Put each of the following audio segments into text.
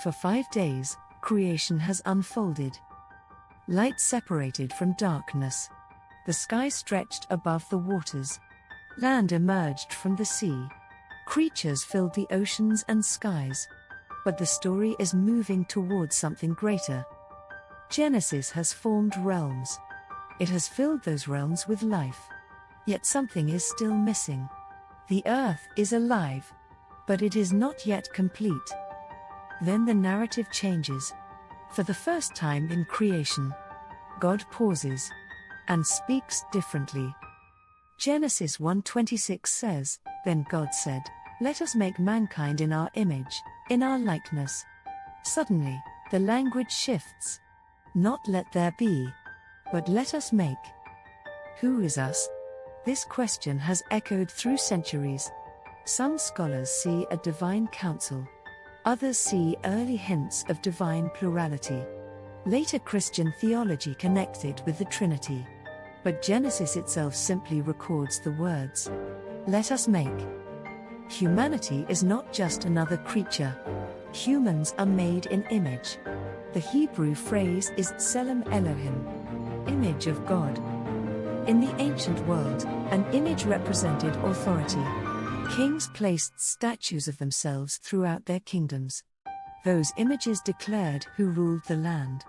For 5 days, creation has unfolded. Light separated from darkness. The sky stretched above the waters. Land emerged from the sea. Creatures filled the oceans and skies. But the story is moving towards something greater. Genesis has formed realms. It has filled those realms with life. Yet something is still missing. The earth is alive, but it is not yet complete. Then the narrative changes. For the first time in creation, God pauses and speaks differently. Genesis 1:26 says, "Then God said, 'Let us make mankind in our image, in our likeness.'" Suddenly, the language shifts. Not "let there be," but "let us make." Who is us? This question has echoed through centuries. Some scholars see a divine council. Others see early hints of divine plurality. Later Christian theology connected with the Trinity. But Genesis itself simply records the words, "Let us make." Humanity is not just another creature. Humans are made in image. The Hebrew phrase is Tselem Elohim, image of God. In the ancient world, an image represented authority. Kings placed statues of themselves throughout their kingdoms. Those images declared who ruled the land.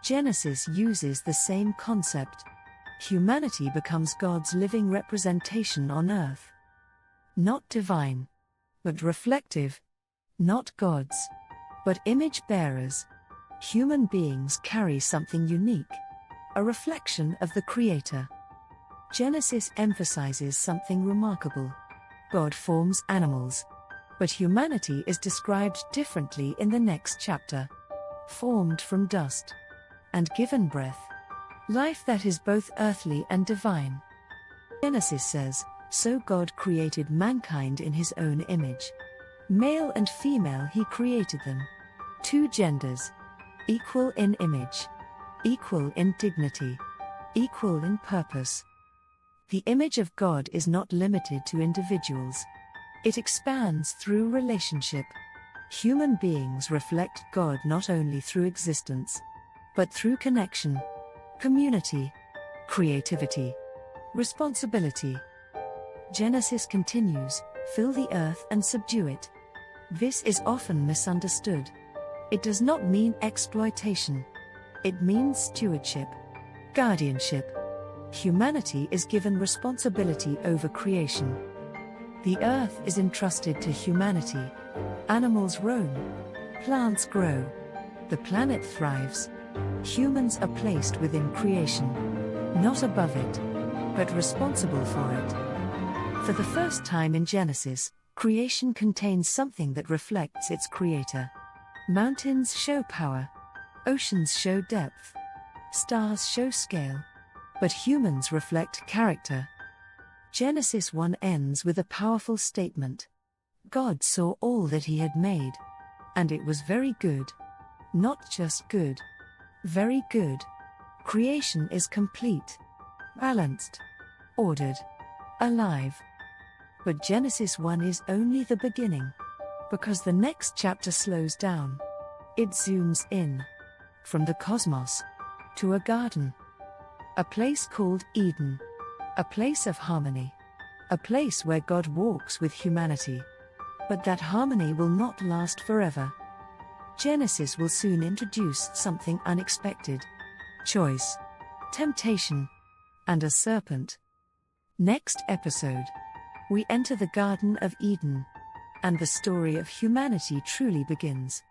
Genesis uses the same concept. Humanity becomes God's living representation on earth. Not divine, but reflective. Not gods, but image bearers. Human beings carry something unique, a reflection of the Creator. Genesis emphasizes something remarkable. God forms animals. But humanity is described differently in the next chapter. Formed from dust. And given breath. Life that is both earthly and divine. Genesis says, "So God created mankind in his own image. Male and female he created them. 2 genders. Equal in image. Equal in dignity. Equal in purpose." The image of God is not limited to individuals. It expands through relationship. Human beings reflect God not only through existence, but through connection, community, creativity, responsibility. Genesis continues, "Fill the earth and subdue it." This is often misunderstood. It does not mean exploitation. It means stewardship, guardianship. Humanity is given responsibility over creation. The earth is entrusted to humanity. Animals roam. Plants grow. The planet thrives. Humans are placed within creation. Not above it, but responsible for it. For the first time in Genesis, creation contains something that reflects its creator. Mountains show power. Oceans show depth. Stars show scale. But humans reflect character. Genesis 1 ends with a powerful statement. God saw all that he had made. And it was very good. Not just good. Very good. Creation is complete. Balanced. Ordered. Alive. But Genesis 1 is only the beginning. Because the next chapter slows down. It zooms in. From the cosmos. To a garden. A place called Eden. A place of harmony. A place where God walks with humanity. But that harmony will not last forever. Genesis will soon introduce something unexpected. Choice. Temptation. And a serpent. Next episode. We enter the Garden of Eden. And the story of humanity truly begins.